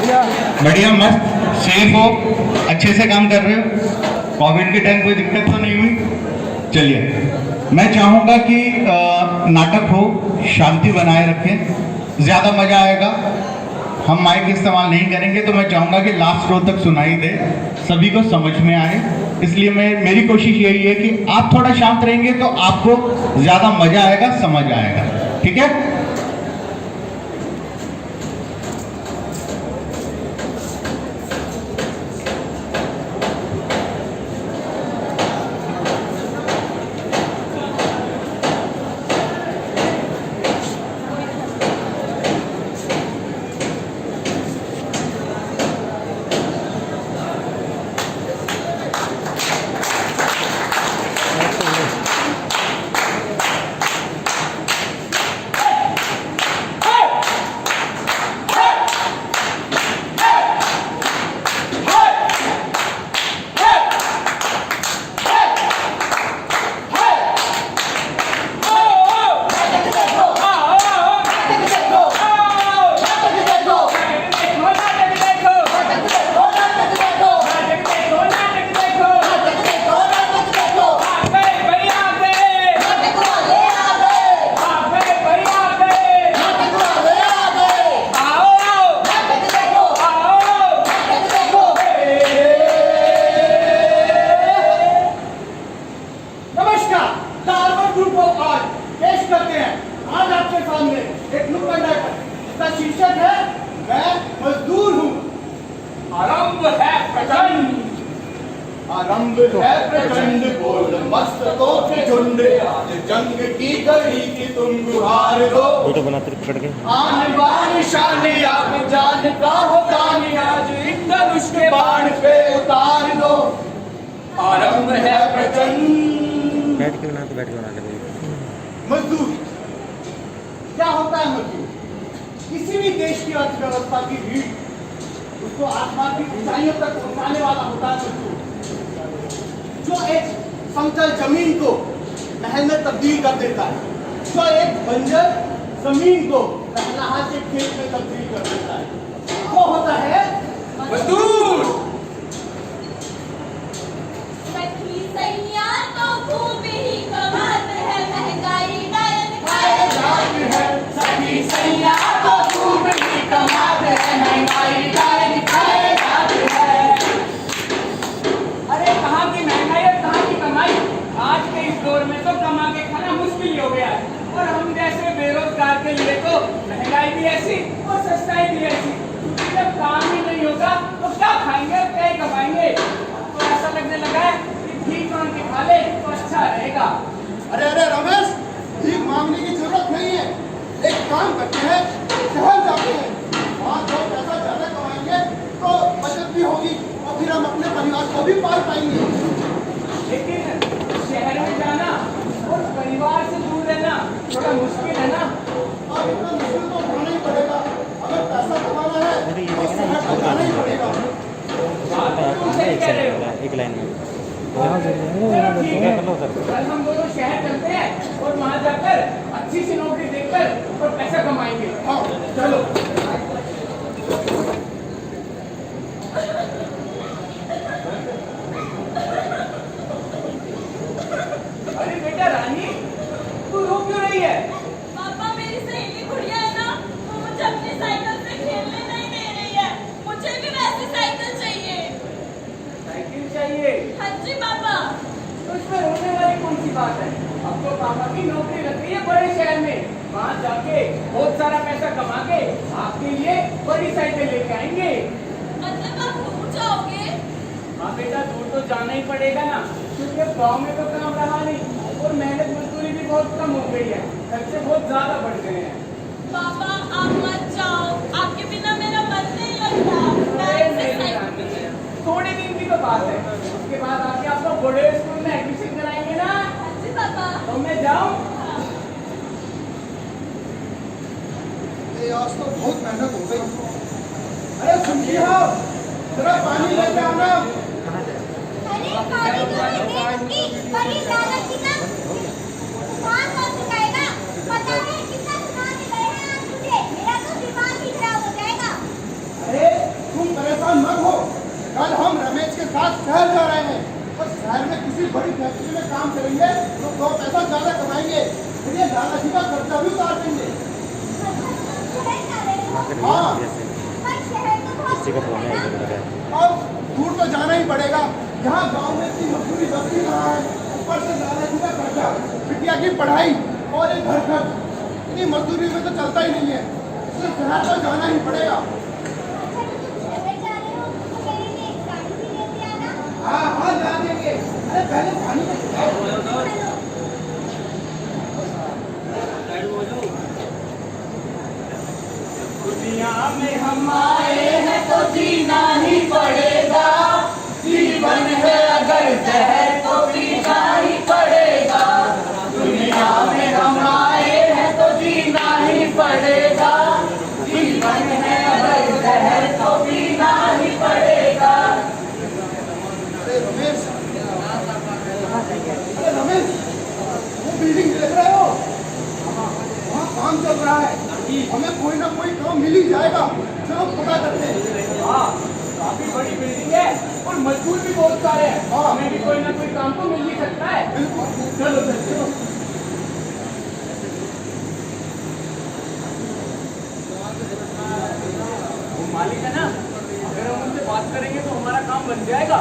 बढ़िया, मस्त, सेफ हो, अच्छे से काम कर रहे हो, कोविड के टाइम कोई दिक्कत तो नहीं हुई। चलिए, मैं चाहूँगा कि नाटक हो, शांति बनाए रखें, ज़्यादा मज़ा आएगा। हम माइक इस्तेमाल नहीं करेंगे, तो मैं चाहूँगा कि लास्ट रो तक सुनाई दे, सभी को समझ में आए। इसलिए मेरी कोशिश यही है कि आप थोड़ा शांत रहेंगे तो आपको ज़्यादा मज़ा आएगा, समझ आएगा। ठीक है? आरंभ है प्रचंड बोल मस्तकों के झुंड, आज जंग की घड़ी की तुम गुहार दो। आने बान शान आप जान का हो गान, आज एक धनुष के बाण पे उतार दो। आरंभ है प्रचंड। बैठ के बना ले। मजदूर क्या होता है? मजदूर किसी भी देश की अर्थव्यवस्था की रीढ़, उसको आसमान की ऊंचाइयों तक पहुंचाने वाला होता है मजदूर, जो एक समतल जमीन को महल में तब्दील कर देता है, जो एक बंजर जमीन को पहला के खेत में तब्दील कर देता है, वो होता है मजदूर। अरे कहाँ की महंगाई और कहाँ की कमाई, आज के इस दौर में तो कमा के खाना मुश्किल हो गया है। और हम जैसे बेरोजगार के लिए तो महंगाई भी ऐसी और सस्ताई भी ऐसी, क्योंकि जब काम ही नहीं होगा तो क्या खाएंगे, क्या कमाएंगे। तो ऐसा लगने लगा है कि भीख मांग के खा ले तो अच्छा रहेगा। अरे अरे रमेश, भीख मांगने की जरूरत नहीं है, एक काम करते हैं, शहर जाते हैं, वहाँ जो पैसा ज्यादा कमाएंगे तो बचत भी होगी और फिर हम अपने परिवार को भी पाल पाएंगे। लेकिन शहर में जाना और परिवार से दूर रहना थोड़ा मुश्किल है ना। अब इतना मुश्किल तो होना ही पड़ेगा, अगर पैसा कमाना है तो शहर जाना ही पड़ेगा। सही कह रहे हो। एक लाइन में ठीक है, कल हम दोनों शहर चलते हैं और वहाँ जाकर अच्छी सी नौकरी देखकर और पैसा कमाएंगे। हाँ चलो। अरे बेटा रानी, तू रो क्यों रही है? पापा, मेरी सहेली गुड़िया है ना, वो मुझे अपनी साइकिल से खेलने नहीं दे रही है। मुझे भी वैसी साइकिल चाहिए। साइकिल चाहिए? हाँ जी पापा। तो इसमें रोने वाली कौन सी बात है? अब तो पापा की नौकरी लग गई है बड़े शहर में, वहाँ जाके बहुत सारा पैसा कमा के आपके लिए बड़ी साइकिल लेके आएंगे। मतलब आप दूर जाओगे? हाँ बेटा, दूर तो जाना ही पड़ेगा ना, क्योंकि अब गाँव में तो काम रहा नहीं और मेहनत मजदूरी भी बहुत कम हो गई है, खर्चे बहुत ज्यादा बढ़ गए हैं। पापा आप मत जाओ, आपके बिना मेरा मन नहीं लगता। थोड़े दिन की तो बात है, उसके बाद आके आपको बड़े स्कूल में एडमिशन कराएंगे ना। हाँ जी पापा। तो मैं जाऊँ? आज तो बहुत मेहनत हो गई। अरे सुनिए हो, जरा पानी लेके आना। अरे पानी तो मैं दे दूंगी, पर ये दादा कितना सामान कर चुका है ना, पता है कितना सामान ले गए हैं आज मुझे, मेरा तो दिमाग ही खराब हो जाएगा। अरे हाँ पर शहर तो बहुत और दूर तो जाना ही पड़ेगा। यहाँ गांव में इतनी मजदूरी बस ही रहा है, ऊपर से दादाजी का खर्चा, बिटिया की पढ़ाई और एक घर खर्च, इतनी मजदूरी में तो चलता ही नहीं है, इसलिए शहर तो जाना ही पड़ेगा। शहर जा रहे हो तो मेरे लिए एक साड़ी भी लेते आना। हाँ हाँ जा देंगे। अरे पहले पानी में हेलो दुनिया में हम आए हैं तो जीना ही पड़ेगा, जीवन है अगर जहर तो पीना ही पड़ेगा। दुनिया में हम आए हैं तो जीना ही पड़ेगा, जीवन है अगर जहर तो पीना ही पड़ेगा। अरे रमेश, वो बिल्डिंग देख रहे हो, वहाँ काम चल रहा है, हमें कोई ना कोई काम मिल ही जाएगा। चलो पता करते हैं। हाँ, काफी बड़ी बिल्डिंग है और मजदूर भी बहुत सारे हैं, हाँ। हमें भी कोई ना कोई काम तो मिल ही सकता है। चलो चलो। वो मालिक है ना, अगर हम उनसे बात करेंगे तो हमारा काम बन जाएगा।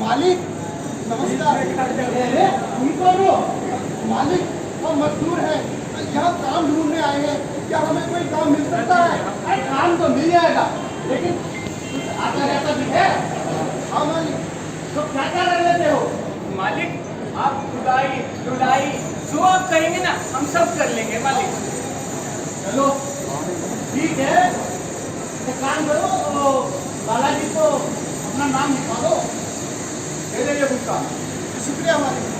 मालिक नमस्कार। अरे तुम कौन हो? मालिक हम मजदूर हैं, यहाँ काम ढूंढने आए हैं, क्या हमें कोई काम मिल सकता है? अरे काम तो मिल जाएगा, लेकिन कुछ आता रहता भी है। हाँ मालिक। तो क्या क्या कर लेते हो? मालिक आप खुदाई धुलाई जो आप कहेंगे ना हम सब कर लेंगे मालिक। चलो ठीक है, एक काम करो, तो बालाजी को अपना नाम लिखवा दो, दे देंगे कुछ काम। शुक्रिया मालिक।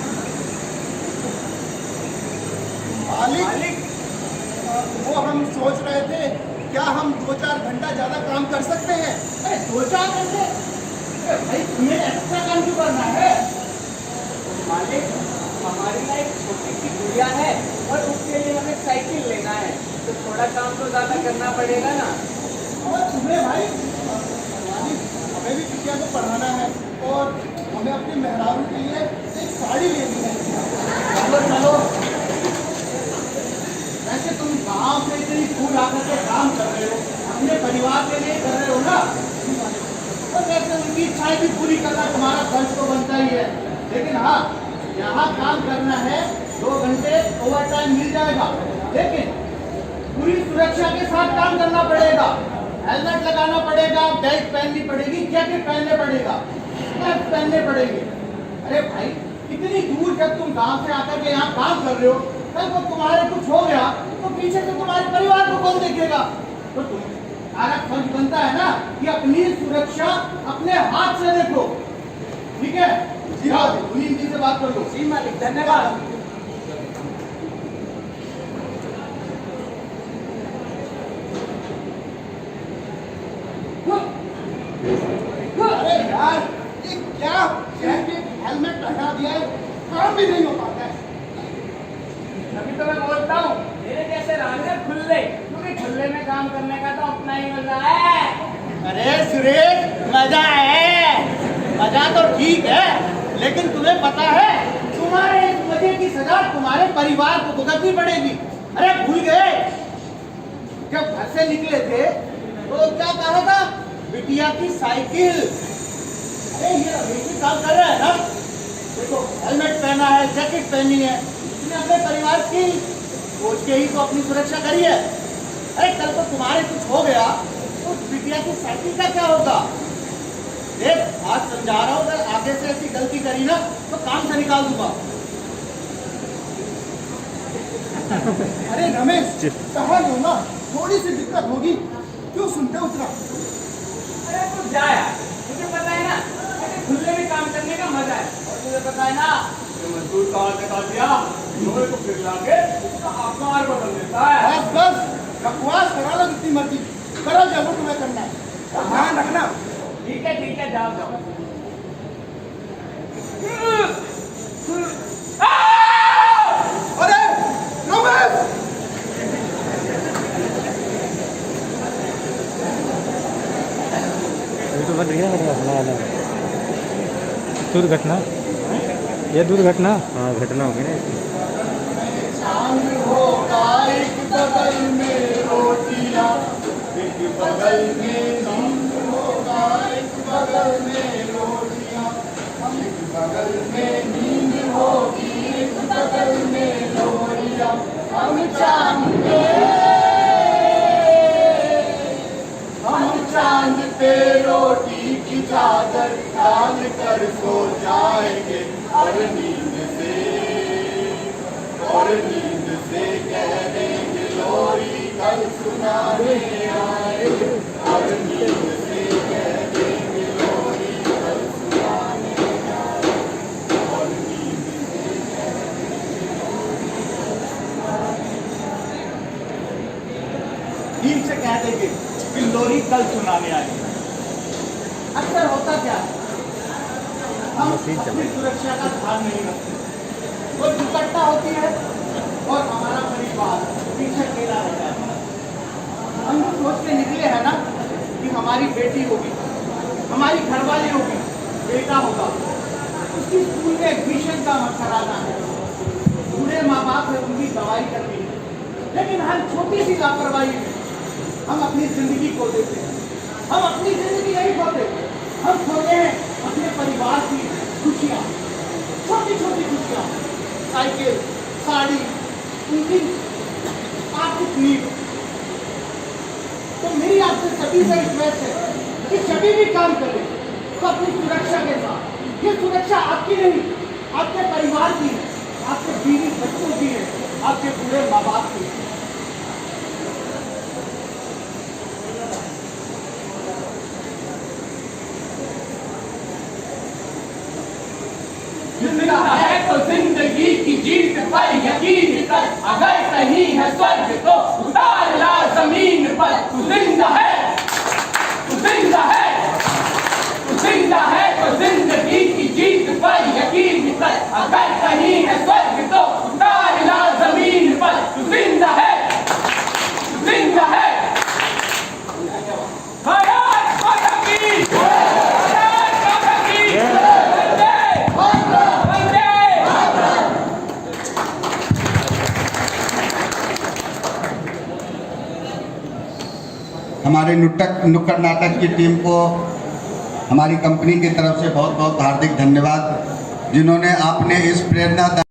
मालिक मालिक वो हम सोच रहे थे, क्या हम 2-4 घंटा ज्यादा काम कर सकते हैं? अरे 2-4 घंटे? अरे भाई तुम्हें एक्स्ट्रा काम क्यों करना है? मालिक हमारी ना एक छोटी सी गुड़िया है और उसके लिए हमें साइकिल लेना है, तो थोड़ा काम तो ज्यादा करना पड़ेगा ना। और तुम्हें भाई मालिक हमें भी बिटिया को पढ़ाना है और हमें अपने मेहरारू के लिए एक साड़ी लेनी है। चलो चलो। वैसे तुम गांव से इतनी दूर आकर के काम कर रहे हो, अपने परिवार के लिए कर रहे हो ना, और वैसे उनकी इच्छाएं भी पूरी करना तुम्हारा फर्ज तो बनता ही है। लेकिन हाँ, यहाँ काम करना है, 2 घंटे ओवर टाइम मिल जाएगा, लेकिन पूरी सुरक्षा के साथ काम करना पड़ेगा। हेलमेट लगाना पड़ेगा, बेल्ट पहननी पड़ेगी, जैकेट पहनने पड़ेगा, ग्लव्स पहनने पड़ेंगे। अरे भाई इतनी दूर जब तुम गांव से आकर के यहाँ काम कर रहे हो, कल को तुम्हारे कुछ हो गया तो पीछे से तुम्हारे परिवार को कौन देखेगा? तो तुम्हारा फर्ज बनता है ना कि अपनी सुरक्षा अपने हाथ से देखो। ठीक है जी हाँ, पुनीत जी से बात कर लो। जी मालिक धन्यवाद। अरे यार ये क्या जैकेट हेलमेट पहना दिया है, काम भी नहीं हो पाता है। अभी तो मैं बोलता हूँ मेरे जैसे रहने खुले, क्योंकि खुले में काम करने का तो अपना ही मजा है। अरे सुरेश मजा है, मजा तो ठीक है, लेकिन तुम्हें पता है तुम्हारे इस मजे की सजा तुम्हारे परिवार को भुगतनी पड़ेगी। अरे भूल गए जब घर से निकले थे तो क्या कहा था? बिटिया की साइकिल। अरे ये अभी काम कर रहा है ना, देखो हेलमेट पहना है, जैकेट पहनी है, इसने अपने परिवार की सोच के ही तो अपनी सुरक्षा करी है। अरे कल को तुम्हारे कुछ हो गया तो उस बिटिया की साइकिल का क्या होगा? देख आज समझा रहा हूँ, अगर आगे से ऐसी गलती करी ना तो काम से निकाल दूंगा। अरे रमेश कहा लो ना, थोड़ी सी दिक्कत होगी, क्यों सुनते उतना? अरे तू जा यार, तुझे पता है ना ऐसे खुले में काम करने का मजा है। और तुझे पता है ना ये मजदूर कहाँ से काट दिया, लोहे को फिर लाके उसका आकार बदल देता है। बस बस बकवास करा लो जितनी मर्जी, करो जब तुम्हें करना है, और ध्यान रखना। ठीक है जाओ जाओ। अरे रमेश यूट्यूबर दिखा ना दुर्घटना, ये दुर्घटना हाँ घटना होगी ना। चांद होगा एक बगल में बगल में नींद होगा, एक बगल में रोटियां, एक बगल में नींद होगी, एक बगल में लोरियां। हम चांद पे रोटी की चादर डाल कर सो जाएंगे, और नींद से कह देंगे लोरी कल सुनाने आएंगे, और नींद से कह देंगे लोरी कल सुनाने आएंगे, और नींद से कह देंगे लोरी कल सुनाने आएंगे। नींद से कह देंगे कि लोरी कल सुनाने आएंगे। अक्सर होता क्या है, हम अपनी सुरक्षा का ध्यान नहीं रखते, कोई दुर्घटना होती है और हमारा परिवार पीछे अकेला रह जाता है। हम सोच के निकले हैं ना कि हमारी बेटी होगी, हमारी घरवाली होगी, बेटा होगा, उसकी स्कूल में एडमिशन का मत कराना है, बूढ़े माँ बाप है उनकी दवाई करनी है, लेकिन हर छोटी सी लापरवाही में हम अपनी जिंदगी खो देते हैं। हम अपनी जिंदगी नहीं खोते, हम खोते हैं अपने परिवार की खुशियाँ, छोटी छोटी खुशियाँ, साइकिल, साड़ी, उनकी आर्थिक नीड। तो मेरी आपसे सभी से रिक्वेस्ट है कि सभी भी काम करें तो अपनी सुरक्षा के साथ। ये सुरक्षा आपकी नहीं, आपके परिवार की है, आपके बीवी बच्चों की है, आपके पूरे माँ बाप की है। जिंदा है तो जिंदगी की जीत पर यकीन कर, अगर कहीं है स्वर्ग तो उतार ला जमीन पर। तू जिंदा है, तू जिंदा है, तू जिंदा है तो जिंदगी की जीत पर यकीन कर, अगर कहीं है स्वर्ग तो उतार ला जमीन पर। तू जिंदा है, तू जिंदा है। भारत माता की भारत माता की हमारे नुक्कड़ नाटक की टीम को हमारी कंपनी की तरफ से बहुत बहुत हार्दिक धन्यवाद, जिन्होंने आपने इस प्रेरणा